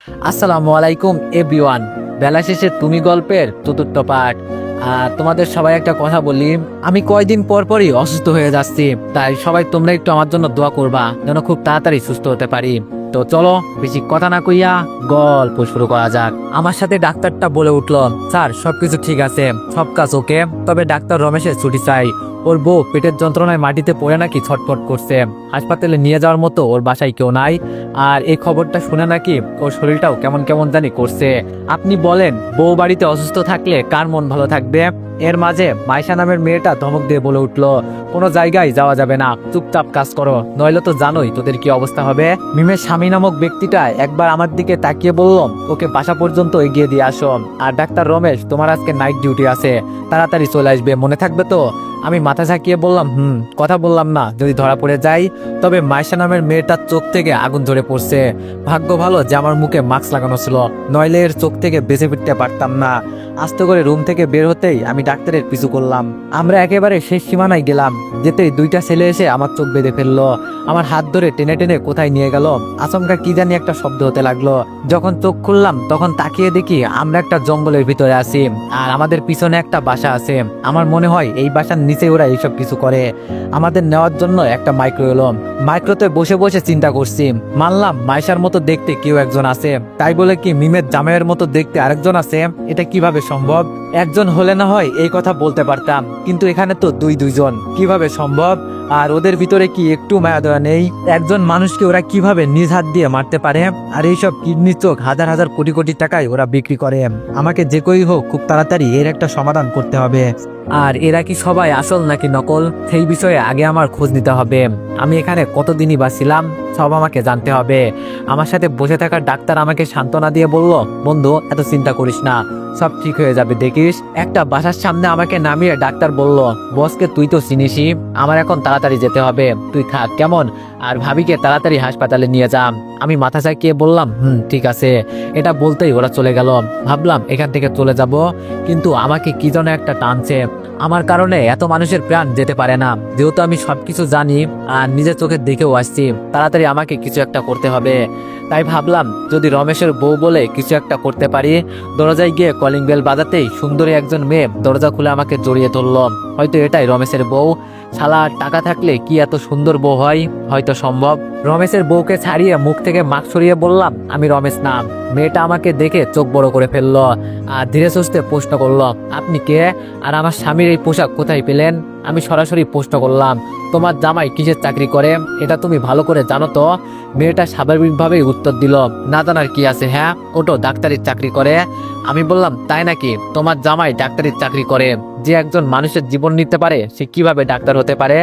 আসসালামু আলাইকুম এভরিওয়ান। বেলা শেষে তুমি গল্পের চতুর্থ পার্ট। তোমাদের সবাই একটা কথা বলি, আমি কয়দিন পর পরই অসুস্থ হয়ে যাচ্ছি, তাই সবাই তোমরা একটু আমার জন্য দোয়া করবা যেন খুব তাড়াতাড়ি সুস্থ হতে পারি। তো চলো বেশি কথা না কইয়া গল্প শুরু করা যাক। আমার সাথে ডাক্তারটা বলে উঠল, স্যার সবকিছু ঠিক আছে, সব কাজ ওকে, তবে ডাক্তার রমেশের ছুটি চাই। ওর বউ পেটের যন্ত্রণায় মাটিতে পড়ে নাকি ছটফট করছে, হাসপাতালে নিয়ে যাওয়ার মতো ওর বাসায় কেউ নাই। আর এই খবরটা শুনে নাকি ওর শরীরটাও কেমন কেমন জানি করছে। আপনি বলেন, বউ বাড়িতে অসুস্থ থাকলে কার মন ভালো থাকবে? এর মাঝে মাইশা নামের মেয়েটা ধমক দিয়ে বলে উঠলো, কোনো জায়গায় যাওয়া যাবে না, চুপচাপ কাজ করো, নইলে তো জানোই তোদের কি অবস্থা হবে। মিমের স্বামী নামক ব্যক্তিটা একবার আমার দিকে তাকিয়ে বলল, ওকে বাসা পর্যন্ত এগিয়ে দিয়ে আসো। আর ডাক্তার রমেশ, তোমার আজকে নাইট ডিউটি আছে, তাড়াতাড়ি চলে আসবে, মনে থাকবে তো? আমি মাথা ঝাঁকিয়ে বললাম, কথা বললাম না, যদি ধরা পড়ে যাই। তবে মাইশা নামের মেয়েটার চোখ থেকে আগুন ঝরে পড়ছে। ভাগ্য ভালো যে আমার মুখে মাস্ক লাগানো ছিল, নইলে এর চোখ থেকে বেঁচে ফিরতে পারতাম না। আস্তে করে রুম থেকে বের হতেই আমি ডাক্তারের পিছু করলাম। আমরা একেবারে শেষ সীমানায় গেলাম, যেতেই দুইটা ছেলে এসে আমার চোখ বেঁধে ফেললো। আমার হাত ধরে টেনে টেনে কোথায় নিয়ে গেল। আচমকা কি জানি একটা শব্দ হতে লাগলো। যখন চোখ খুললাম তখন তাকিয়ে দেখি আমরা একটা জঙ্গলের ভিতরে আছি, আর আমাদের পিছনে একটা বাসা আছে। আমার মনে হয় এই বাসার নিচে ওরা এইসব কিছু করে। আমাদের নেওয়ার জন্য একটা মাইক্রো এলো। মাইক্রোতে বসে বসে চিন্তা করছি, মানলাম মাইশার মতো দেখতে কেউ একজন আছে, তাই বলে কি মিমের জামাইয়ের মতো দেখতে আরেকজন আছে? এটা কিভাবে সম্ভব? একজন হলে না হয় এই কথা বলতে পারতাম, কিন্তু এখানে তো দুইজন, কিভাবে সম্ভব? আর ওদের ভিতরে কি একটু মায়া দয়া নেই? একজন মানুষকে ওরা কিভাবে নিজ হাত দিয়ে মারতে পারে? আর এইসব কিডনি চোখ হাজার হাজার কোটি কোটি টাকায় ওরা বিক্রি করে। আমাকে যে কই হোক খুব তাড়াতাড়ি এর একটা সমাধান করতে হবে। আর এরা কি সবাই আসল নাকি নকল, সেই বিষয়ে আগে আমার খোঁজ নিতে হবে। আমি এখানে কতদিনই বা ছিলাম, সব আমাকে জানতে হবে। আমার সাথে বসে থাকা ডাক্তার আমাকে সান্ত্বনা দিয়ে বলল, বন্ধু এত চিন্তা করিস না, সব ঠিক হয়ে যাবে দেখিস। একটা বাসার সামনে আমাকে নামিয়ে ডাক্তার বলল, বসকে তুই তো চিনিসই, আমার এখন তাড়াতাড়ি যেতে হবে, তুই থাক কেমন, আর ভাবিকে তাড়াতাড়ি হাসপাতালে নিয়ে যা। আমি মাথা চাকিয়ে বললাম, ঠিক আছে। এটা বলতেই ওরা চলে গেল। ভাবলাম এখান থেকে চলে যাব, কিন্তু আমাকে কি যেন একটা টানছে। আমার কারণে এত মানুষের প্রাণ যেতে পারে না, যেহেতু আমি সবকিছু জানি আর নিজের চোখে দেখেও আসছি, তাড়াতাড়ি আমাকে কিছু একটা করতে হবে। তাই ভাবলাম যদি রমেশের বউ বলে কিছু একটা করতে পারি। দরজায় গিয়ে কলিং বেল বাজাতেই সুন্দরী একজন মেয়ে দরজা খুলে আমাকে জড়িয়ে ধরল। হয়তো এটাই রমেশের বউ। শালা, টাকা থাকলে কি এত সুন্দর বউ হয়? হয়তো সম্ভব। রমেশের বউকে ছাড়িয়ে মুখ থেকে মাস্ক সরিয়ে বললাম, আমি রমেশ না। মেয়েটা আমাকে দেখে চোখ বড় করে ফেললো আর ধীরে সুস্থে প্রশ্ন করলো, আপনি কে? আর আমার স্বামীর এই পোশাক কোথায় পেলেন? আমি সরাসরি প্রশ্ন করলাম, তোমার জামাই কিসের চাকরি করে, এটা তুমি ভালো করে জানো তো? মেয়েটা স্বাভাবিকভাবেই উত্তর দিল, না জানার কি আছে, হ্যাঁ ওটো ডাক্তারির চাকরি করে। আমি বললাম, তাই নাকি? তোমার জামাই ডাক্তারির চাকরি করে? যে একজন মানুষের জীবন নিতে পারে সে কিভাবে ডাক্তার হতে পারে?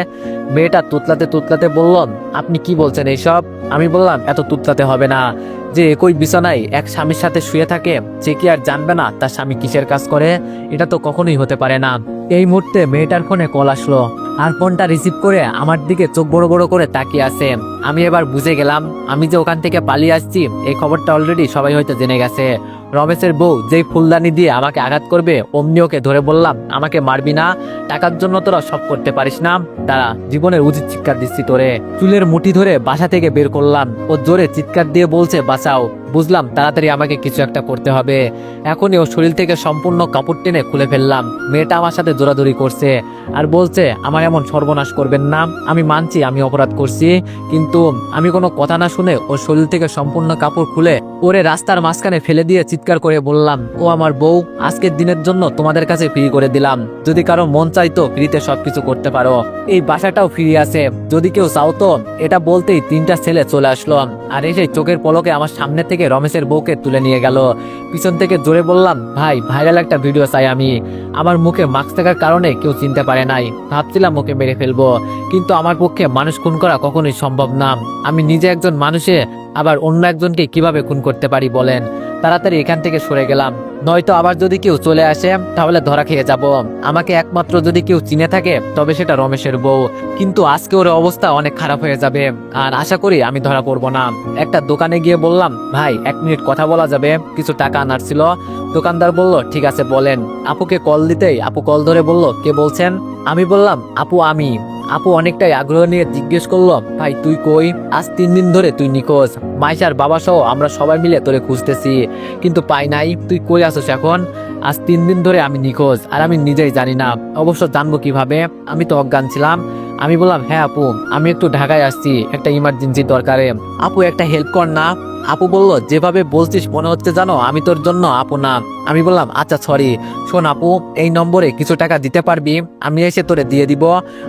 মেয়েটা তুতলাতে তুতলাতে বলল, আপনি কি বলছেন এইসব? আমি বললাম, এত তুতলাতে হবে না। যে একই বিছানায় এক স্বামীর সাথে শুয়ে থাকে, সে কি আর জানবে না তার স্বামী কিসের কাজ করে? এটা তো কখনোই হতে পারে না। এই মুহূর্তে মেয়েটার ফোনে কল আসলো, আর ফোনটা রিসিভ করে আমার দিকে চোখ বড় বড় করে তাকিয়ে আছে। আমি এবার বুঝে গেলাম আমি যে ওখান থেকে পালিয়ে আসছি এই খবরটা অলরেডি সবাই হয়তো জেনে গেছে। রমেশের বউ যেই ফুলদানি দিয়ে আমাকে আঘাত করবে অমনি ওকে ধরে বললাম, আমাকে মারবি না, টাকার জন্য তোরা সব করতে পারিস না, তারা জীবনের উচিত শিক্ষা দিচ্ছি তোরে। চুলের মুঠি ধরে বাসা থেকে বের করলাম। ও জোরে চিৎকার দিয়ে বলছে, বাঁচাও। বুঝলাম তাড়াতাড়ি আমাকে কিছু একটা করতে হবে। এখনই ও শরীর থেকে সম্পূর্ণ কাপড় টেনে খুলে ফেললাম। মেয়েটা আমার সাথে জোরাজোরি করছে আর বলছে, আমার এমন সর্বনাশ করবেন না। আমি মানছি আমি অপরাধ করছি, কিন্তু আমি কোনো কথা না শুনে ওর শরীর থেকে সম্পূর্ণ কাপড় খুলে ওরে রাস্তার মাঝখানে ফেলে দিয়ে চিৎকার করে বললাম, ও আমার বউ, আজকের দিনের জন্য তোমাদের কাছে ফ্রি করে দিলাম। যদি কারো মন চাইতো ফ্রিতে সবকিছু করতে পারো, এই বাসাটাও ফ্রি আছে, যদি কেউ চাও তো। এটা বলতেই তিনটা ছেলে চলে আসলো আর এসে চোখের পলকে আমার সামনে থেকে রমেশের বউকে তুলে নিয়ে গেল। পিছন থেকে জোরে বললাম, ভাই ভাইরাল একটা ভিডিও চাই আমি। আমার মুখে মাস্ক থাকার কারণে কেউ চিনতে পারে নাই, ভাবছিলাম ওকে মেরে ফেলবো, কিন্তু আমার পক্ষে মানুষ খুন করা কখনোই সম্ভব না। আমি নিজে একজন মানুষে আবার অন্য একজনকে কিভাবে খুন করতে পারি বলেন? তাড়াতাড়ি এখান থেকে সরে গেলাম, নয়তো আবার যদি কেউ চলে আসে তাহলে ধরা খেয়ে যাব। আমাকে একমাত্র যদি কেউ চিনে থাকে তবে সেটা রমেশের বউ, কিন্তু আজকে ওর অবস্থা অনেক খারাপ হয়ে যাবে আর আশা করি আমি ধরা পড়বো না। একটা দোকানে গিয়ে বললাম, ভাই 1 মিনিট কথা বলা যাবে, কিছু টাকা আনার ছিল। দোকানদার বলল, ঠিক আছে বলেন। আপুকে কল দিতেই আপু কল ধরে বলল, কে বলছেন? আমি বললাম, আপু আমি। আপু অনেকটাই আগ্রহ নিয়ে জিজ্ঞেস করলো, ভাই তুই কই? আজ 3 দিন ধরে তুই নিখোঁজ। মাইশার বাবা সহ আমরা সবাই মিলে তোরে খুঁজতেছি, কিন্তু পাই নাই। তুই কই আছিস এখন? আজ 3 দিন ধরে আমি নিখোঁজ, আর আমি নিজেই জানি না। অবশ্য জানবো কিভাবে? আমি তো অজ্ঞান ছিলাম। আমি বললাম, হ্যাঁ আপু, আমি একটু ঢাকায় আসছি একটা ইমার্জেন্সি দরকারে। আপু একটা হেল্প কর না। আপু বলল, যেভাবে বলছিস মনে হচ্ছে জানো আমি তোর জন্য আপু না। আমি বললাম, আচ্ছা সরি। শোন আপু, এই নম্বরে কিছু টাকা দিতে পারবি? আমি এসে তোরে দিয়ে দিব।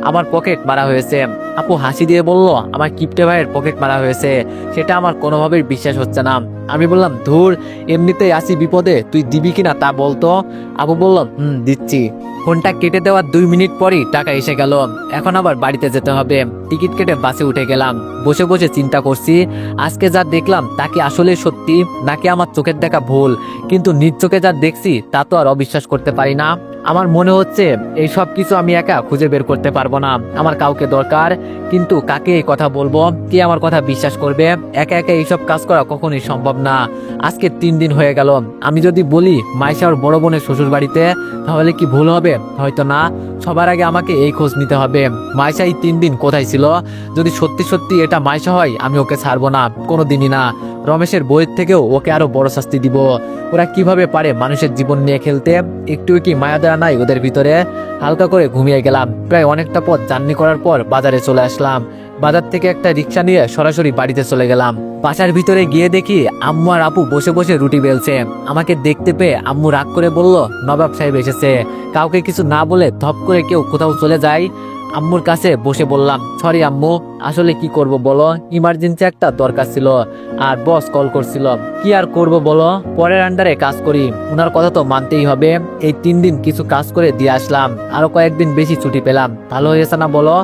আমার পকেট মারা হয়েছে। আপু হাসি দিয়ে বলল, আমার কিপটে ভাইয়ের পকেট মারা হয়েছে, সেটা আমার কোনোভাবেই বিশ্বাস হচ্ছে না। আমি বললাম, ধুর, এমনিতেই আসি বিপদে, তুই দিবি কিনা তা বলতো। আপু বলল, দিচ্ছি। ফোনটা কেটে দেওয়ার 2 মিনিট পরই টাকা এসে গেল। এখন আবার বাড়িতে যেতে হবে। টিকিট কেটে বাসে উঠে গেলাম। বসে বসে চিন্তা করছি, আজকে যা দেখলাম তা কি আসলে সত্যি, নাকি আমার চোখের দেখা ভুল? কিন্তু নিজ চোখে যা দেখছি তা তো আর অবিশ্বাস করতে পারি না। আমার মনে হচ্ছে এই সব কিছু আমি একা খুঁজে বের করতে পারবো না, আমার কাউকে দরকার। কিন্তু কাকে এই কথা বলবো? কে আমার কথা বিশ্বাস করবে? একা একা এইসব কাজ করা কখনোই সম্ভব না। আজকে 3 দিন হয়ে গেল। আমি যদি বলি মাইশা ওর বড় বোনের শ্বশুর বাড়িতে, তাহলে কি ভুল হবে? হয়তো না। সবার আগে আমাকে এই খোঁজ নিতে হবে, মাইশা এই 3 দিন কোথায় ছিল। যদি সত্যি সত্যি এটা মাইশা হয়, আমি ওকে ছাড়বো না, কোনোদিনই না। রমেশের বইয়ের থেকেও ওকে আরো বড় শাস্তি দিব। ওরা কিভাবে পারে মানুষের জীবন নিয়ে খেলতে? একটু কি মায়া দেওয়া নাই ওদের ভিতরে? হালকা করে ঘুমিয়ে গেলাম। প্রায় অনেকটা পথ জার্নি করার পর বাজারে চলে আসলাম। বাজার থেকে একটা রিক্সা নিয়ে সরাসরি বাড়িতে চলে গেলাম। বাসার ভিতরে গিয়ে দেখি আম্মু আর আপু বসে বসে রুটি বেলছে। আমাকে দেখতে পেয়ে আম্মু রাগ করে বলল, নবাব সাহেব এসেছে। কাউকে কিছু না বলে ধপ করে কেউ কোথাও চলে যায়। আম্মুর কাছে বসে বললাম, সরি আম্মু, আসলে কি করব বলো, ইমার্জেন্সি একটা দরকার ছিল, আর বস কল করছিল। কি আর করব বলো, পরের আন্ডারে কাজ করি, ওনার কথা তো মানতেই হবে। এই 3 দিন কিছু কাজ করে দিয়ে আসলাম, আরো কয়েকদিন বেশি ছুটি পেলাম। ভালো হয়েছে না বলো?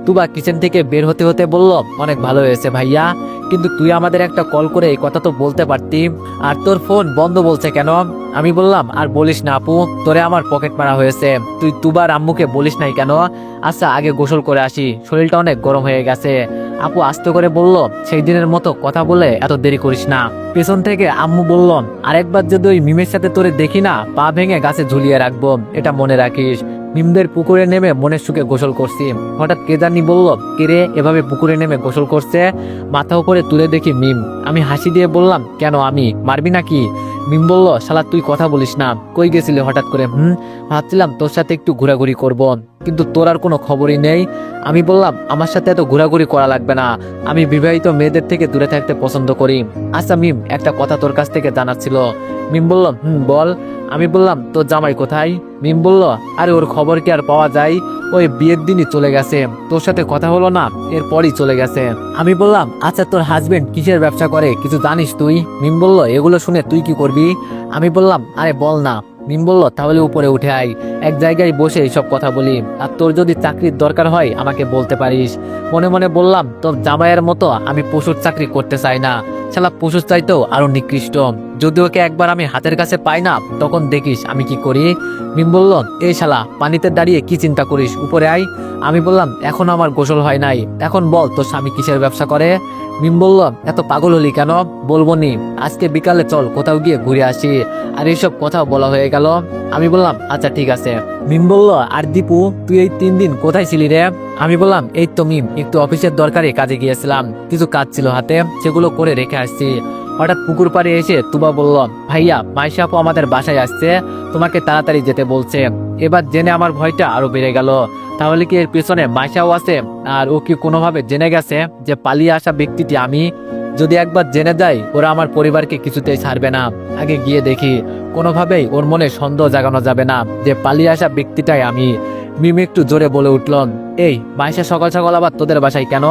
তুবা কিচেন থেকে বের হতে হতে বলল, অনেক ভালো হয়েছে ভাইয়া, কিন্তু তুই আমাদের একটা কল করে এই কথা তো বলতে পারতি। আর তোর ফোন বন্ধ বলছে কেন? আমি বললাম, আর বলিস না আপু, তোরে আমার পকেট মারা হয়েছে। তুই তুবার আম্মুকে বলিস নাই কেন? আচ্ছা আগে গোসল করে আসি, শরীরটা অনেক গরম হয়ে গেছে। আপু আস্তে করে বলল, সেই দিনের মতো কথা বলে এত দেরি করিস না। পেছন থেকে আম্মু বলল, আরেকবার যদি ওই মিমের সাথে তোরে দেখি না, পা ভেঙে গাছে ঝুলিয়ে রাখবো, এটা মনে রাখিস। মিমদের পুকুরে নেমে মনের সুখে গোসল করছি। হঠাৎ কে জানি বলল, কিরে এভাবে পুকুরে নেমে গোসল করছে? মাথা উপরে তুলে দেখি মিম। আমি হাসি দিয়ে বললাম, কেন, আমি মারবি নাকি? মিম বলল, শালা তুই কথা বলিস না, কই গেছিলি হঠাৎ করে? ভাবছিলাম তোর সাথে একটু ঘোরাঘুরি করব, কিন্তু তোর আর কোনো খবরই নেই। আমি বললাম, আমার সাথে এত ঘোরাঘুরি করা লাগবে না, আমি বিবাহিত মেয়েদের থেকে দূরে থাকতে পছন্দ করি। আচ্ছা মিম, একটা কথা তোর কাছ থেকে জানার ছিল। মিম বলল, বল। আমি বললাম, তোর জামাই কোথায়? মিম বলল, আরে ওর খবর কি আর পাওয়া যায়? ওই বিয়ের দিনই চলে গেছে, তোর সাথে কথা হলো না, এরপরই চলে গেছে। আমি বললাম, আচ্ছা তোর হাজবেন্ড কিসের ব্যবসা করে, কিছু জানিস তুই? মিম বলল, এগুলো শুনে তুই কি করবি? আমি বললাম, আরে বল না। মিম বলল, তাহলে উপরে উঠে আয়, এক জায়গায় বসে এইসব কথা বলি। আর তোর যদি চাকরির দরকার হয় আমাকে বলতে পারিস। মনে মনে বললাম, তোর জামাইয়ের মতো আমি পশুর চাকরি করতে চাই না, শালা পশুর চাইতেও আরো নিকৃষ্ট। যদি ওকে একবার আমি হাতের কাছে পাই না, তখন দেখিস আমি কি করি। মিম বলল, এই শালা পানিতে দাঁড়িয়ে কি চিন্তা করিস, উপরে আয়। আমি বললাম, এখন আমার গোসল হয় নাই, এখন বল তোর স্বামী কিসের ব্যবসা করে? মিম বলল, এত পাগল হলি কেন? বলবো নি, আজকে বিকালে চল কোথাও গিয়ে ঘুরে আসি। আর এইসব কথাও বলা হয়ে গেল। আমি বললাম, আচ্ছা ঠিক আছে। মিম বলল, আর দীপু তুই এই 3 দিন কোথায় ছিলি রে? আমি বললাম, এই তো মিম, একটু অফিসের দরকারে কাজে গিয়েছিলাম, কিছু কাজ ছিল হাতে, সেগুলো করে রেখে আসছি। হঠাৎ পুকুর পাড়ে এসে তুবা বলল, ভাইয়া মাইশা আপু আমাদের বাসায় আসছে, তোমাকে তাড়াতাড়ি যেতে বলছে। এবার জেনে আমার ভয়টা আরো বেড়ে গেল। তাহলে কি এর পেছনে মাইশাও আছে? আর ও কি কোনোভাবে জেনে গেছে যে পালিয়ে আসা ব্যক্তিটি আমি? যদি একবার জেনে যায়, ওরা আমার পরিবারকে কিছুতেই ছাড়বে না। আগে গিয়ে দেখি, কোনোভাবেই ওর মনে সন্দেহ জাগানো যাবে না যে পালিয়ে আসা ব্যক্তিটাই আমি। মিম একটু জোরে বলে উঠল, এই মাইশা সকাল সকাল আবার তোদের বাসায় কেন?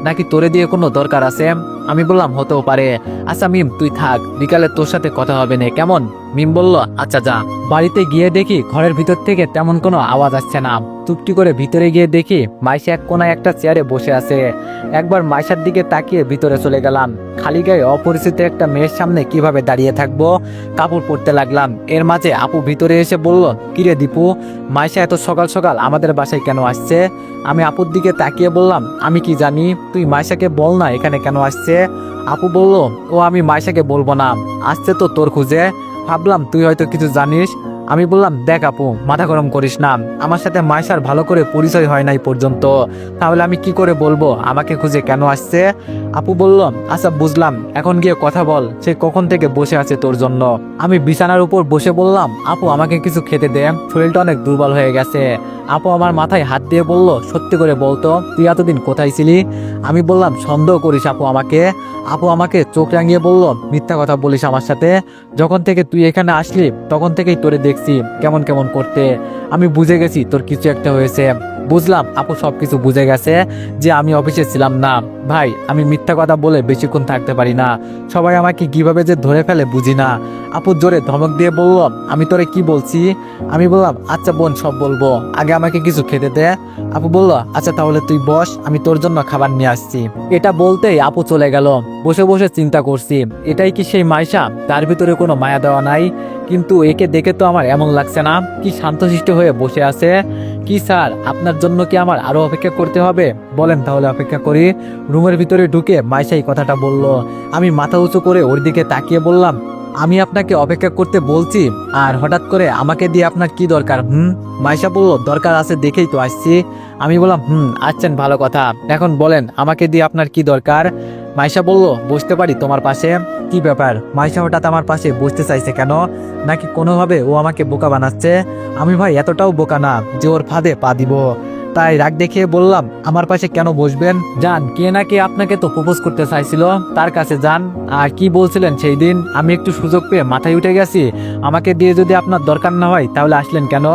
নাকি তোরে দিয়ে কোনো দরকার আছে? আমি বললাম, হতেও পারে। আচ্ছা মিম তুই থাক, বিকালে তোর সাথে কথা হবে না, কেমন? মিম বলল, আচ্ছা যা। বাড়িতে গিয়ে দেখি ঘরের ভিতর থেকে তেমন কোনো আওয়াজ আসছে না। চুপটি করে ভিতরে গিয়ে দেখি মাইশা এক কোনায় একটা চেয়ারে বসে আছে। একবার মাইশার দিকে তাকিয়ে ভিতরে চলে গেলাম। খালি গায়ে অপরিচিত একটা মেয়ের সামনে কিভাবে দাঁড়িয়ে থাকবো? কাপড় পরতে লাগলাম। এর মাঝে আপু ভিতরে এসে বলল, কিরে দীপু, মাইশা এত সকাল সকাল আমাদের বাসায় কেন আসছে? আমি আপুর দিকে তাকিয়ে বললাম, আমি কি জানি, তুই মাইশাকে বল না এখানে কেন আসছে। আপু বলল, ও আমি মাইশাকে বলবো না, আসছে তো তোর খুঁজে। ভাবলাম তুই হয়তো কিছু জানিস। আমি বললাম, দেখ আপু, মাথা গরম করিস না, আমার সাথে মাইশার ভালো করে পরিচয় হয় নাই পর্যন্ত, তাহলে আমি কি করে বলবো আমাকে খুঁজে কেন আসছে। আপু বলল, আচ্ছা বুঝলাম, এখন গিয়ে কথা বল, সে কখন থেকে বসে আছে তোর জন্য। আমি বিছানার উপর বসে বললাম, আপু আমাকে কিছু খেতে দে, শরীরটা অনেক দুর্বল হয়ে গেছে। আপু আমার মাথায় হাত দিয়ে বলল, সত্যি করে বলতো তুই এতদিন কোথায় ছিলি। আমি বললাম, সন্দেহ করিস আপু আমাকে। আপু আমাকে চোখ রাঙিয়ে বলল, মিথ্যা কথা বলিস আমার সাথে, যখন থেকে তুই এখানে আসলি তখন থেকেই তোরে দেখছি কেমন কেমন করতে। আমি বুঝে গেছি তোর কিছু একটা হয়েছে। বুঝলাম আপু সবকিছু বুঝে গেছে যে আমি অফিসে ছিলাম না। ভাই, আমি মিথ্যা কথা বলে বেশিক্ষণ থাকতে পারি না, সবাই আমাকে কিভাবে যে ধরে ফেলে বুঝি না। আপু জোরে ধমক দিয়ে বলল, আমি তোরে কি বলছি। আমি বললাম, আচ্ছা বোন, সব বলবো, আগে আমাকে কিছু খেতে দে। আপু বলল, আচ্ছা তাহলে তুই বস, আমি তোর জন্য খাবার নিয়ে আসছি। এটা বলতেই আপু চলে গেল। বসে বসে চিন্তা করছি, এটাই কি সেই মাইশা, তার ভিতরে কোনো মায়া দেওয়া নাই। কিন্তু একে দেখে তো আমার এমন লাগছে না, কি শান্তশিষ্ট হয়ে বসে আছে। কি স্যার, আপনার জন্য কি আমার আরো অপেক্ষা করতে হবে? বলেন তাহলে অপেক্ষা করি। রুমের ভিতরে ঢুকে মাইশাই কথাটা বলল। আমি মাথা উঁচু করে ওর দিকে তাকিয়ে বললাম, আমি আপনাকে অপেক্ষা করতে বলছি, আর হঠাৎ করে আমাকে দিয়ে আপনার কি দরকার? মাইশা বলল, দরকার আছে দেখেই তো আসছি। আমি বললাম, আসছেন ভালো কথা, এখন বলেন আমাকে দিয়ে আপনার কি দরকার। মাইশা বলল, বসতে পারি তোমার পাশে? কি ব্যাপার, মাইশা হঠাৎ আমার পাশে বসতে চাইছে কেন? নাকি কোনোভাবে ও আমাকে বোকা বানাচ্ছে? আমি ভাই এতটাও বোকা না যে ওর ফাঁদে পা দিব। তাই রাগ দেখিয়ে বললাম, আমার পাশে কেন বসবেন? যান, কে না কে আপনাকে তো প্রপোজ করতে চাইছিল, তার কাছে যান। আর কি বলছিলেন সেই দিন? আমি একটু সুযোগ পেয়ে মাথায় উঠে গেছি, আমাকে দিয়ে যদি আপনার দরকার না হয় তাহলে আসলেন কেন?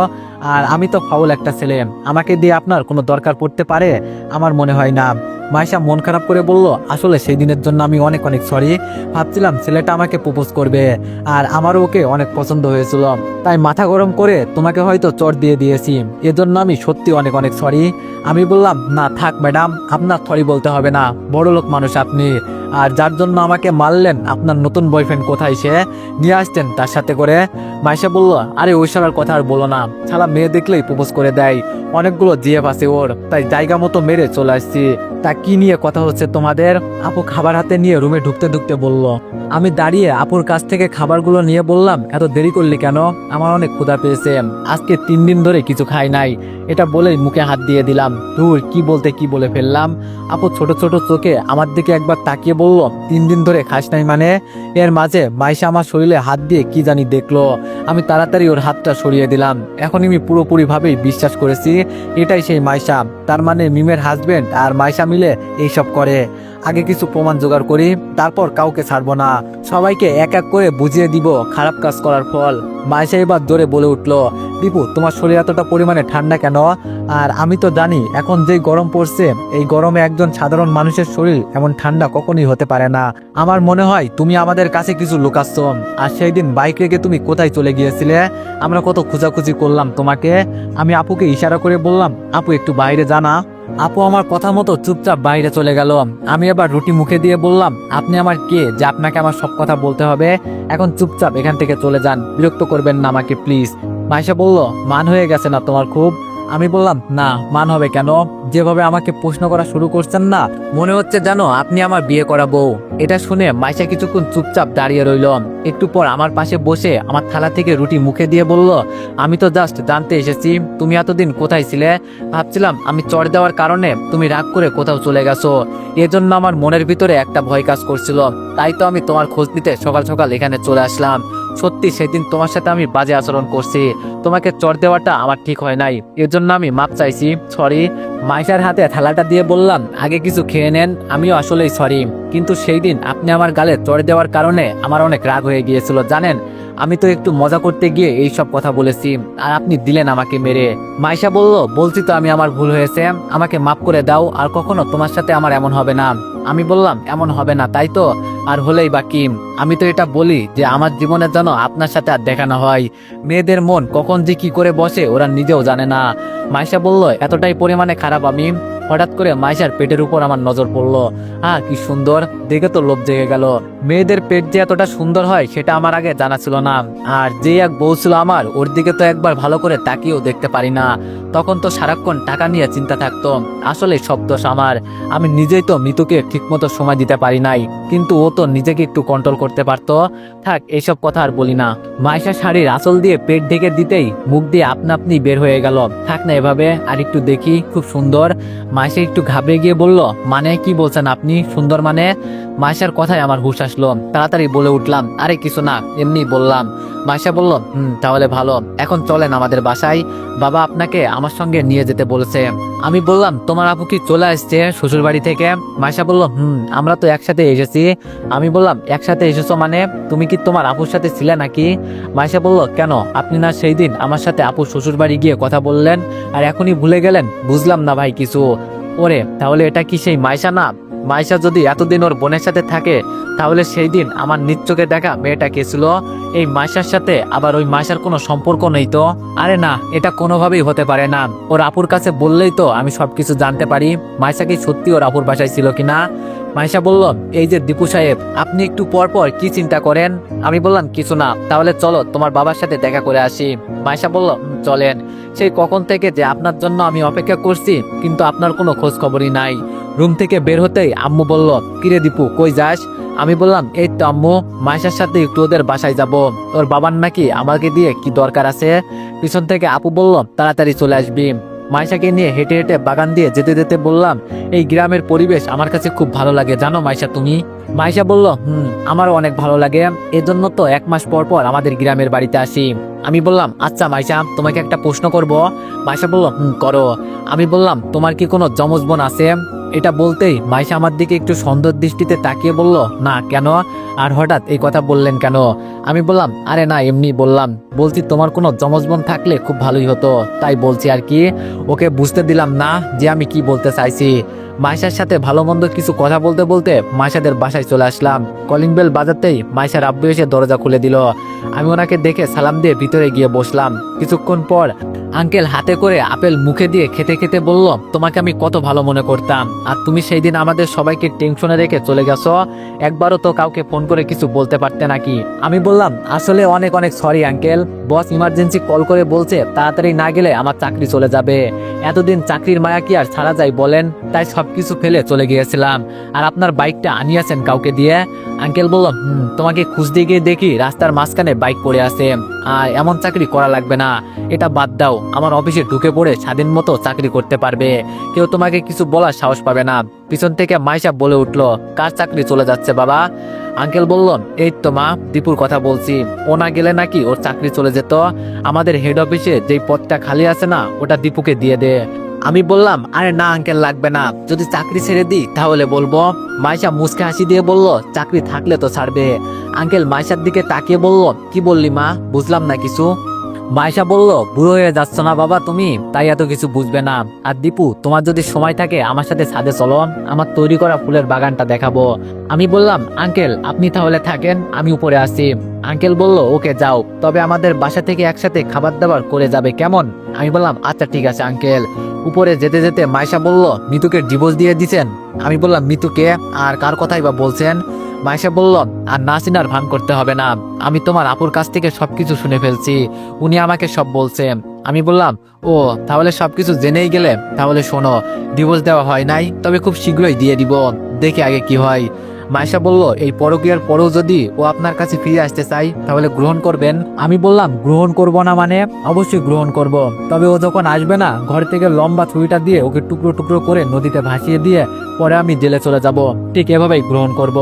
আর আমি তো ফাউল একটা ছেলে, আমাকে দিয়ে আপনার কোনো দরকার পড়তে পারে? আমার মনে হয় না। মাইশা মন খারাপ করে বলল, আসলে সেই দিনের জন্য আমি অনেক অনেক সরি। ভাবছিলাম ছেলেটা আমাকে প্রপোজ করবে, আর আমারও ওকে অনেক পছন্দ হয়েছিল, তাই মাথা গরম করে তোমাকে হয়তো চট দিয়ে দিয়েছি, এজন্য আমি সত্যি অনেক অনেক সরি। আমি বললাম, না থাক ম্যাডাম, আপনার সরি বলতে হবে না, বড়লোক মানুষ আপনি। আর যার জন্য আমাকে মারলেন, আপনার নতুন বয়ফ্রেন্ড কোথায়, সে নিয়ে আসতেন তার সাথে করে। মাইশা বলল, আরে ওই শালার কথা আর বলো না, শালা মেয়ে দেখলেই প্রপোজ করে দেয়, অনেকগুলো জিএফ আছে ওর, তাই জায়গা মতো মেরে চলে আসছি। তা কি নিয়ে কথা হচ্ছে তোমাদের? আপু খাবার হাতে নিয়ে রুমে ঢুকতে ঢুকতে বলল। আমি দাঁড়িয়ে আপুর কাছ থেকে খাবারগুলো নিয়ে বললাম, এত দেরি করলি কেন? আমার অনেক ক্ষুধা পেয়েছে, আজকে 3 দিন ধরে কিছু খাই নাই। এটা বলেই মুখে হাত দিয়ে দিলাম। ধুর, কি বলতে কি বলে ফেললাম। আপু ছোট ছোট চোখে আমার দিকে একবার তাকিয়ে বলল, 3 দিন ধরে খাস নাই মানে? এর মাঝে মাইশা আমার শরীরে হাত দিয়ে কি জানি দেখলো। আমি তাড়াতাড়ি ওর হাতটা সরিয়ে দিলাম। এখন আমি পুরোপুরি ভাবেই বিশ্বাস করেছি এটাই সেই মাইশা, তার মানে মিমের হাজবেন্ড আর মাইশা মিলে এইসব করে। আগে কিছু প্রমাণ জোগাড় করি, তারপর কাউকে ছাড়বো না, সবাইকে এক এক করে বুঝিয়ে দিব খারাপ কাজ করার ফল। মাইশা এবার জোরে বলে উঠলো, দীপু তোমার শরীর এতটা পরিমাণে ঠান্ডা কেন? আর আমি তো জানি এখন যেই গরম পড়ছে, এই গরমে একজন সাধারণ মানুষের শরীর এমন ঠান্ডা কখনোই হতে পারে না। আমার মনে হয় তুমি আমাদের কাছে কিছু লুকাচ্ছ। আর সেই দিন বাইক রেখে তুমি কোথায় চলে গিয়েছিলে? আমরা কত খোঁজাখুঁজি করলাম তোমাকে। আমি আপুকে ইশারা করে বললাম, আপু একটু বাইরে জানা। আপু আমার কথা মতো চুপচাপ বাইরে চলে গেল। আমি এবার রুটি মুখে দিয়ে বললাম, আপনি আমার কে যে আপনাকে আমার সব কথা বলতে হবে? এখন চুপচাপ এখান থেকে চলে যান, বিরক্ত করবেন না আমাকে প্লিজ। মাইশা বলল, মান হয়ে গেছে না তোমার খুব? আমি বললাম, না মান হবে কেন? যেভাবে আমাকে প্রশ্ন করা শুরু করছেন না, মনে হচ্ছে জানো আপনি আমার বিয়ে করা বউ। এটা শুনে মাইশা কিছুক্ষণ চুপচাপ দাঁড়িয়ে রইল। একটু পর আমার পাশে বসে আমার থালা থেকে রুটি মুখে দিয়ে বলল, আমি তো জাস্ট জানতে এসেছি তুমি এতদিন কোথায় ছিলে। ভাবছিলাম আমি চড় দেওয়ার কারণে তুমি রাগ করে কোথাও চলে গেছো, এজন্য আমার মনের ভিতরে একটা ভয় কাজ করছিল, তাই তো আমি তোমার খোঁজ নিতে সকাল সকাল এখানে চলে আসলাম। সত্যি সেদিন তোমার সাথে আমি বাজে আচরণ করছি, তোমাকে চড় দেওয়াটা আমার ঠিক হয় নাই, এজন্য আমি মাপ চাইছি, সরি। মাইশার হাতে থালাটা দিয়ে বললাম, আগে কিছু খেয়ে নেন, আমিও আসলেই সরি। কিন্তু সেই দিন আপনি আমার গালে চড় দেওয়ার কারণে আমার অনেক রাগ হয়ে গিয়েছিল জানেন। আমি তো একটু মজা করতে গিয়ে এই সব কথা বলেছি, আর আপনি দিলেন আমাকে মেরে। মাইশা বলল, বলছি তো আমি আমার ভুল হয়েছে, আমাকে মাফ করে দাও, আর কখনো তোমার সাথে আমার এমন হবে না। আমি বললাম, এমন হবে না তাই তো? আর হলেই বা কি? আমি তো এটা বলি যে আমার জীবনে যেন আপনার সাথে আর দেখা না হয়। মেয়েদের মন কখন যে কি করে বসে ওরা নিজেও জানে না। মাইশা বলল, এতটাই পরিমাণে খারাপ আমি? হঠাৎ করে মাইশার পেটের উপর আমার নজর পড়লো। কি সুন্দর, দেখে তো লোভ জেগে গেল। মেয়েদের পেট যে এতটা সুন্দর হয় সেটা আমার আগে জানা ছিল না। আর যে এক বউ ছিল আমার, ওর দিকে তো একবার ভালো করে তাকিয়েও দেখতে পারি না। তখন তো সারাক্ষণ টাকা নিয়ে চিন্তা থাকতো। আসলে সব দোষ আমার, আমি নিজেই তো মিতুকে ঠিকমতো সময় দিতে পারি নাই, কিন্তু ও তো নিজেকে একটু কন্ট্রোল করতে পারতো। থাক, এইসব কথা আর বলি না। মাইশা শাড়ির আঁচল দিয়ে পেট ঢেকে দিতেই মুখ দিয়ে আপনা আপনি বের হয়ে গেল। থাক না এভাবে, আর একটু দেখি, খুব সুন্দর। মাইশা একটু ঘাবড়ে গিয়ে বলল, মানে কি বলছেন আপনি সুন্দর মানে? মাইশার কথায় আমার হুঁশ আসলো, তাড়াতাড়ি বলে উঠলাম, আরে কিছু না, এমনি বললাম। মাইশা বলল, তাহলে ভালো, এখন চলেন আমাদের বাসায়, বাবা আপনাকে আমার সঙ্গে নিয়ে যেতে বলেছে। আমি বললাম, তোমার আপু কি চলে আসছে শ্বশুর বাড়ি থেকে? মাইশা বলল, আমরা তো একসাথে এসেছি। আমি বললাম, একসাথে এসেছো মানে তুমি কি তোমার আপুর সাথে ছিলে নাকি? মাইশা বলল, কেন, আপনি না সেই দিন আমার সাথে আপুর শ্বশুর বাড়ি গিয়ে কথা বললেন, আর এখনই ভুলে গেলেন? বুঝলাম না ভাই কিছু। ওরে, তাহলে এটা কি সেই মাইশা না? মাইশা যদি এতদিন ওর বোনের সাথে থাকে, তাহলে সেই দিন আমার নিজ চোখে দেখা মেয়েটা কে ছিল? এই মাইশার সাথে আবার ওই মাইশার কোনো সম্পর্ক নেই তো? আরে না, এটা কোনোভাবেই হতে পারে না। ওর আপুর কাছে বললেই তো আমি সবকিছু জানতে পারি, মাইশা কি সত্যি ওর আপুর বাসায় ছিল কিনা। মাইশা বলল, এই যে দীপু সাহেব, আপনি একটু পর পর কি চিন্তা করেন? আমি বললাম, কিছু না, তাহলে চলো তোমার বাবার সাথে দেখা করে আসি। মাইশা বলল, চলেন। সেই কখন থেকে যে আপনার জন্য আমি অপেক্ষা করছি, কিন্তু আপনার কোনো খোঁজ খবরই নাই। রুম থেকে বের হতেই আম্মু বলল, কিরে দীপু, কই যাস? আমি বললাম, এই তো আম্মু, মাইশার সাথে একটু ওদের বাসায় যাব, ওর বাবার নাকি আমাকে দিয়ে কি দরকার আছে। পিছন থেকে আপু বলল, তাড়াতাড়ি চলে আসবি। মাইশাকে নিয়ে হেঁটে হেঁটে বাগান দিয়ে যেতে যেতে বললাম, এই গ্রামের পরিবেশ আমার কাছে খুব ভালো লাগে জানো মাইশা তুমি? মাইশা বলল, আমারও অনেক ভালো লাগে, এজন্য তো 1 মাস পর পর আমাদের গ্রামের বাড়িতে আসি। আমি বললাম, আচ্ছা মাইশা, তোমাকে একটা প্রশ্ন করব। মাইশা বলল, করো। আমি বললাম, তোমার কি কোনো যমজ বোন আছে? এটা বলতেই মাইশা আমার দিকে একটু সন্দেহ দৃষ্টিতে তাকিয়ে বলল, না, কেন? আর হঠাৎ এই কথা বললেন কেন? আমি বললাম, আরে না, এমনি বললাম, বলছি তোমার কোনো যমজ বোন থাকলে খুব ভালোই হতো, তাই বলছি আর কি। ওকে বুঝতে দিলাম না যে আমি কি বলতে চাইছি। মাইশার সাথে ভালো মন্দ কিছু কথা বলতে বলতে মাইশাদের বাসায় চলে আসলাম। কলিং বেল বাজাতেই মাইশার আব্বু এসে দরজা খুলে দিল। আমি ওনাকে দেখে সালাম দিয়ে ভিতরে গিয়ে বসলাম। কিছুক্ষণ পর আঙ্কেল হাতে করে আপেল মুখে দিয়ে খেতে খেতে বলল, তোমাকে আমি কত ভালো মনে করতাম, আর তুমি সেই দিন আমাদের সবাইকে টেনশনে রেখে চলে গেছো, একবারও তো কাউকে ফোন করে কিছু বলতে পারতে নাকি? আমি বললাম, আসলে অনেক অনেক সরি আঙ্কেল, বস ইমার্জেন্সি কল করে বলছে তাড়াতাড়ি না গেলে আমার চাকরি চলে যাবে। এতদিন চাকরির মায়া কি আর ছাড়া যায় বলেন, তাই সবকিছু ফেলে চলে গিয়েছিলাম। আর আপনার বাইকটা আনিয়েছেন কাউকে দিয়ে? আঙ্কেল বলল, তোমাকে খুঁজতে গিয়ে দেখি রাস্তার মাঝখানে বাইক পড়ে আছে। আর এমন চাকরি করা লাগবে না, এটা বাদ দাও, আমার অফিসে ঢুকে পড়ে স্বাধীন মতো চাকরি করতে পারবে, কেউ তোমাকে কিছু বলার সাহস পাবে না। পিছন থেকে মাইশা বলে উঠলো, কার চাকরি চলে যাচ্ছে বাবা? আঙ্কেল বলল, এই তো মা, দীপুর কথা বলছি, ও না গেলে নাকি ওর চাকরি চলে যেত। আমাদের হেড অফিসে যেই পদটা খালি আছে না, ওটা দীপুকে দিয়ে দে। আমি বললাম, আরে না আঙ্কেল, লাগবে না, যদি চাকরি ছেড়ে দিই তাহলে বলবো। মাইশা মুচকে হাসি দিয়ে বলল, চাকরি থাকলে তো ছাড়বে। আঙ্কেল মাইশার দিকে তাকিয়ে বলল, কি বললি মা, বুঝলাম না কিছু। মাইশা বলল, বুড়ো হয়ে যাচ্ছ না বাবা তুমি, তাই এত কিছু বুঝবে না। আর দীপু, তোমার যদি সময় থাকে আমার সাথে ছাদে চলো, আমার তৈরি করা ফুলের বাগানটা দেখাবো। আমি বললাম, আঙ্কেল আপনি তাহলে থাকেন, আমি উপরে আসি। আঙ্কেল বলল, ওকে যাও, তবে আমাদের বাসা থেকে একসাথে খাবার দাবার করে যাবে কেমন? আমি বললাম, আচ্ছা ঠিক আছে আঙ্কেল। উপরে যেতে যেতে মাইশা বলল, মিতুকে ডিভোর্স দিয়ে দিছেন? আমি বললাম, মিতুকে? আর কার কথাই বা বলছেন? মাইশা বলল, আর নাসিনার ভান করতে হবে না, আমি তোমার আপুর কাছ থেকে সবকিছু শুনে ফেলছি, উনি আমাকে সব বলছে। আমি বললাম, ও তাহলে সবকিছু জেনেই গেলে, তাহলে শোনো, ডিভোর্স দেওয়া হয় নাই, তবে খুব শীঘ্রই দিয়ে দিব, দেখি আগে কি হয়। মাইশা বলল, এই পরকীয়ার পরেও যদি ও আপনার কাছে ফিরে আসতে চাই, তাহলে গ্রহণ করবেন? আমি বললাম, গ্রহণ করব না মানে? অবশ্যই গ্রহণ করব, তবে ও যখন আসবে না, ঘর থেকে লম্বা ছুরিটা দিয়ে ওকে টুকরো টুকরো করে নদীতে ভাসিয়ে দিয়ে পরে আমি জেলে চলে যাব, ঠিক এভাবেই গ্রহণ করব।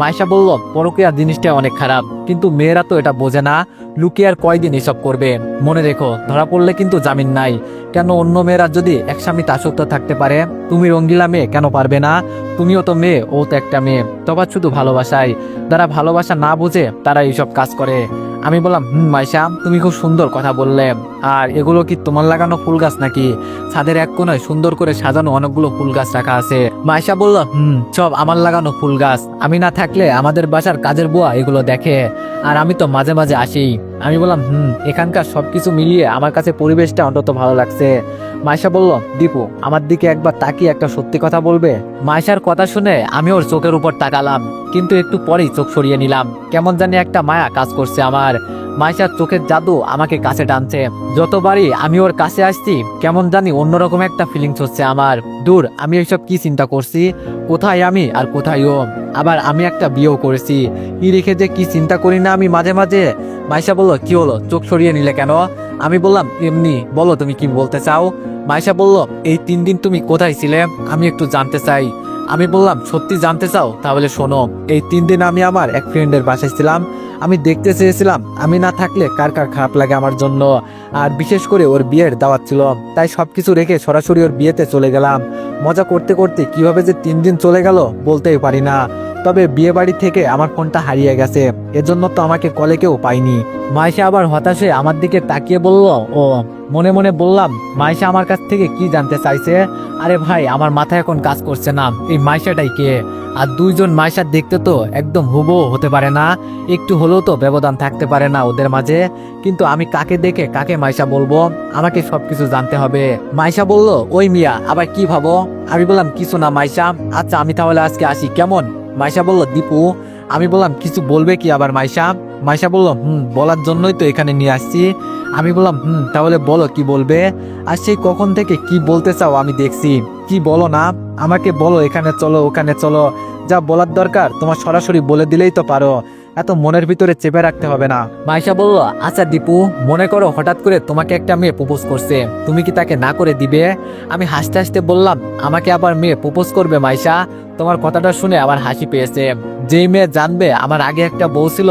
মাইশা বলল, পরকীয়া জিনিসটা অনেক খারাপ, কিন্তু মেয়েরা তো এটা বোঝে না, লুকিয়ে আর কয়দিন এসব করবে, মনে রেখো ধরা পড়লে কিন্তু জামিন নাই। কেন অন্য মেয়েরা যদি এক স্বামীতে আসক্ত থাকতে পারে, তুমি রঙ্গিলা মেয়ে কেন পারবে না? তুমিও তো মেয়ে, ও তো একটা মেয়ে, তফাৎ শুধু ভালোবাসায়। যারা ভালোবাসা না বুঝে তারা এইসব কাজ করে। আমি বললাম, মাইশা, তুমি খুব সুন্দর কথা বললে। আর এগুলো কি তোমার লাগানো ফুল গাছ নাকি? ছাদের এক কোণায় সুন্দর করে সাজানো অনেকগুলো ফুল গাছ রাখা আছে। মাইশা বলল, সব আমার লাগানো ফুল গাছ, আমি না থাকলে আমাদের বাসার কাজের বুয়া এগুলো দেখে, আর আমি তো মাঝে মাঝে আসি। আমি বললাম এখানকার সবকিছু মিলিয়ে আমার কাছে পরিবেশটা অন্তত ভালো লাগছে। মাইশা বলল, দীপু আমার দিকে একবার তাকিয়ে একটা সত্যি কথা বলবে? মাইশার কথা শুনে আমি ওর চোখের উপর তাকালাম, কিন্তু একটু পরেই চোখ সরিয়ে নিলাম। কেমন জানি একটা মায়া কাজ করছে আমার। মাইশার চোখের জাদু আমাকে কাছে টানছে। যতবারই আমি ওর কাছে আসছি কেমন জানি অন্যরকম একটা ফিলিংস হচ্ছে আমার। দূর, আমি এইসব কি চিন্তা করছি, কোথায় আমি আর কোথায় ও। আবার আমি একটা বিয়েও করেছি, কি রেখে যে কি চিন্তা করি না আমি মাঝে মাঝে। মাইশা বলল, কি হলো, চোখ সরিয়ে নিলে কেন? আমি বললাম, এমনি। বলো তুমি কি বলতে চাও। মাইশা বলল, এই 3 দিন তুমি কোথায় ছিলে আমি একটু জানতে চাই। আমি বললাম, সত্যি জানতে চাও? তাহলে শোনো। এই 3 দিন আমি আমার এক ফ্রেন্ডের বাসায় ছিলাম। আমি দেখতে চেয়েছিলাম আমি না থাকলে কার কার খারাপ লাগে আমার জন্য। আর বিশেষ করে ওর বিয়ের দাওয়াত ছিল, তাই সবকিছু রেখে সরাসরি ওর বিয়েতে চলে গেলাম। মজা করতে করতে কিভাবে যে 3 দিন চলে গেল বলতেই পারি না। তবে বিয়ে বাড়ি থেকে আমার ফোনটা হারিয়ে গেছে, এজন্য তো আমাকে কলে কেউ পাইনি। মাইশা আবার হতাশে আমার দিকে তাকিয়ে বলল, ও। মনে মনে বললাম, মাইশা আমার কাছ থেকে কি জানতে চাইছে? আরে ভাই, আমার মাথায় এখন কাজ করছে না, এই মাইশাটাই কে? আর 2জন মাইশার দেখতে তো একদম হুবহু হতে পারে না, একটু হলেও তো ব্যবধান থাকতে পারে না ওদের মাঝে। কিন্তু আমি কাকে দেখে কাকে মাইশা বলবো? আমাকে সবকিছু জানতে হবে। মাইশা বলল, ওই মিয়া আবার কি ভাবো? আমি বললাম, কিছু না মাইশা। আচ্ছা আমি তাহলে আজকে আসি, কেমন? মাইশা বলল, দীপু। আমি বললাম, কিছু বলবে কি আবার মাইশা? মাইশা বলল, বলার জন্যই তো এখানে নিয়ে আসছি। আমি বললাম, তাহলে বলো কি বলবে। আর সেই কখন থেকে কি বলতে চাও আমি দেখছি, কি বলো না আমাকে বলো। এখানে চলো, ওখানে চলো, যা বলার দরকার তোমার সরাসরি বলে দিলেই তো পারো, এত মনের ভিতরে চেপে রাখতে হবে না। মাইশা বলল, আচ্ছা দীপু, মনে করো হঠাৎ করে তোমাকে একটা মেয়ে প্রপোজ করছে, তুমি কি তাকে না করে দিবে? আমি হাসতে হাসতে বললাম, আমাকে আবার মেয়ে প্রপোজ করবে মাইশা? তোমার কথাটা শুনে আমার হাসি পেয়েছে। যেই মেয়ে জানবে আমার আগে একটা বউ ছিল,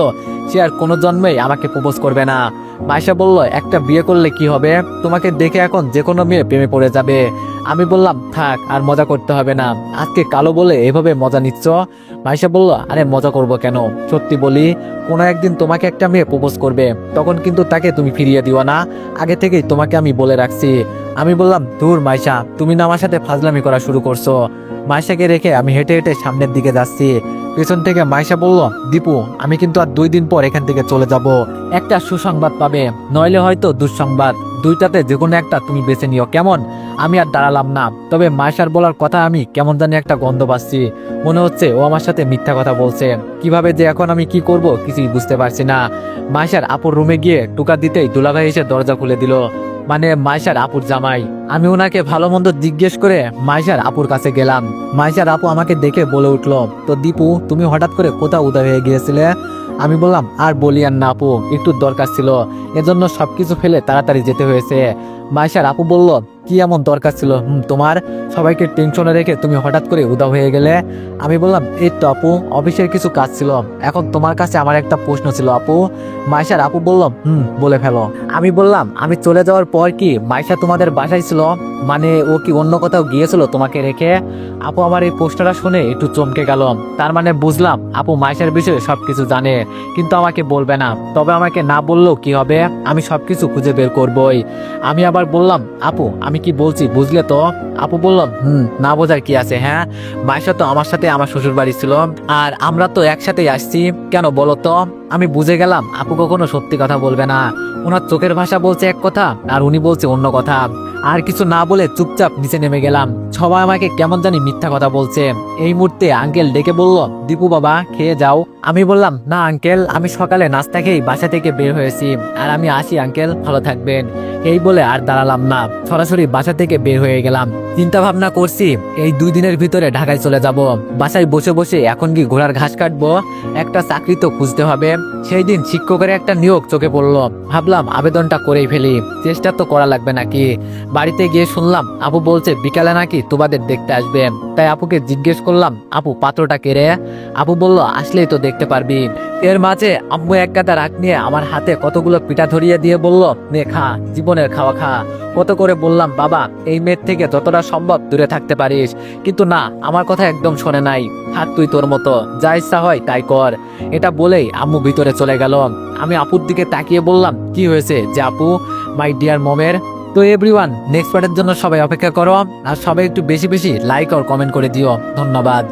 সে আর কোনো জন্মেই আমাকে প্রপোজ করবে না। মাইশা বলল, একটা বিয়ে করলে কি হবে? তোমাকে দেখে এখন যে কোনো মেয়ে প্রেমে পড়ে যাবে। আমি বললাম, থাক, আর মজা করতে হবে না, আজকে কালো বলে এভাবে মজা নিচ্ছ। মাইশা বলল, আরে মজা করব কেন, সত্যি বলি, কোনো একদিন তোমাকে একটা মেয়ে প্রপোজ করবে, তখন কিন্তু তাকে তুমি ফিরিয়ে দিও না, আগে থেকেই তোমাকে আমি বলে রাখছি। আমি বললাম, ধুর মাইশা, তুমি না আমার সাথে ফাজলামি করা শুরু করছো। মাইশাকে রেখে আমি হেঁটে হেঁটে সামনের দিকে যাচ্ছি। পেছন থেকে মাইশা বলল, দীপু, আমি কিন্তু আর 2 দিন পর এখান থেকে চলে যাব। একটা সুসংবাদ পাবে, নইলে হয়তো দুঃসংবাদ, দুইটাতে যে কোনো একটা তুমি বেছে নিও, কেমন? আমি আর দাঁড়ালাম না। তবে মাইশার বলার কথা আমি কেমন জানি একটা গন্ধ পাচ্ছি, মনে হচ্ছে ও আমার সাথে মিথ্যা কথা বলছে। কিভাবে যে এখন আমি কি করব কিছুই বুঝতে পারছি না। মাইশার আপুর রুমে গিয়ে টুকা দিতেই দুলাভাই এসে দরজা খুলে দিল, মানে মাইশার আপুর জামাই। আমি ওনাকে ভালো মন্দ জিজ্ঞেস করে মাইশার আপুর কাছে গেলাম। মাইশার আপু আমাকে দেখে বলে উঠলো, তো দীপু, তুমি হঠাৎ করে কোথাও উদয় হয়ে গিয়েছিলে? আমি বললাম, আর বলি আর না আপু, একটু দরকার ছিল, এজন্য সবকিছু ফেলে তাড়াতাড়ি যেতে হয়েছে। মাইশার আপু বলল, কি এমন দরকার ছিল তোমার? সবাইকে টেনশনে রেখে তুমি হঠাৎ করে উদাও হয়ে গেলে। আমি বললাম, এই তো আপু, অফিসের কিছু কাজ ছিল। এখন তোমার কাছে আমার একটা প্রশ্ন ছিল আপু। মাইশার আপু বলল, বলে ফেলো। আমি বললাম, আমি চলে যাওয়ার পর কি মাইশা তোমাদের বাসায় ছিল? মানে ও কি অন্য কোথাও গিয়েছিল তোমাকে রেখে? আপু আমার এই প্রশ্নটা শুনে একটু চমকে গেল। তার মানে বুঝলাম আপু মাইশার বিষয়ে সবকিছু জানে, কিন্তু আমাকে বলবে না। তবে আমাকে না বললেও কি হবে, আমি সবকিছু খুঁজে বের করবই। আমি আবার বললাম, আপু আমি কি বলছি বুঝলে তো? আপু বললাম, না বোঝার কি আছে। হ্যাঁ, মাইশা তো আমার সাথে আমার শ্বশুর বাড়ি ছিল, আর আমরা তো একসাথেই আসছি, কেন বলো তো? আমি বুঝে গেলাম আপু কখনো সত্যি কথা বলবে না। ওনার চোখের ভাষা বলছে এক কথা, আর উনি বলছে অন্য কথা। আর কিছু না বলে চুপচাপ নিচে নেমে গেলাম। সবাই আমাকে কেমন জানি মিথ্যা কথা বলছে। এই মুহূর্তে আঙ্কেল ডেকে বলল, দীপু বাবা, খেয়ে যাও। আমি বললাম, না আঙ্কেল, আমি সকালে নাস্তা খেয়েই বাসা থেকে বের হয়েছি, আর আমি আসি আঙ্কেল, ভালো থাকবেন। এই বলে আর দাঁড়ালাম না, সরাসরি বাসা থেকে বের হয়ে গেলাম। চিন্তা ভাবনা করছি এই 2 দিনের ভিতরে ঢাকায় চলে যাব। বাসায় বসে বসে এখন কি ঘোড়ার ঘাস কাটবো? একটা চাকরি তো খুঁজতে হবে। সেই দিন শিক্ষকের একটা নিয়োগ চোখে পড়লো, ভাবলাম আবেদনটা করেই ফেলি, চেষ্টা তো করা লাগবে নাকি। বাড়িতে গিয়ে শুনলাম আপু বলছে বিকালে নাকি তোমাদের দেখতে আসবে। তাই আপুকে জিজ্ঞেস করলাম, আপু পাত্রটা কে রে? আপু বলল, আসলেই তো দেখতে পারবি। এর মাঝে আম্মু এক গাদা রাগ নিয়ে আমার হাতে কতগুলো পিঠা ধরিয়ে দিয়ে বলল, নে খা, জীবনের খাওয়া খা। কত করে বললাম, বাবা এই মেয়ের থেকে যতটা সম্ভব দূরে থাকতে পারিস, কিন্তু না, আমার কথা একদম শোনে নাই। থাক তুই তোর মতো, যা ইচ্ছা হয় তাই কর। এটা বলেই আম্মু ভিতরে চলে গেল। আমি আপুর দিকে তাকিয়ে বললাম, কি হয়েছে যে আপু, মাই ডিয়ার মমের? তো এভরিওয়ান, নেক্সট পার্টের জন্য সবাই অপেক্ষা করো, আর সবাই একটু বেশি বেশি লাইক আর কমেন্ট করে দিও। ধন্যবাদ।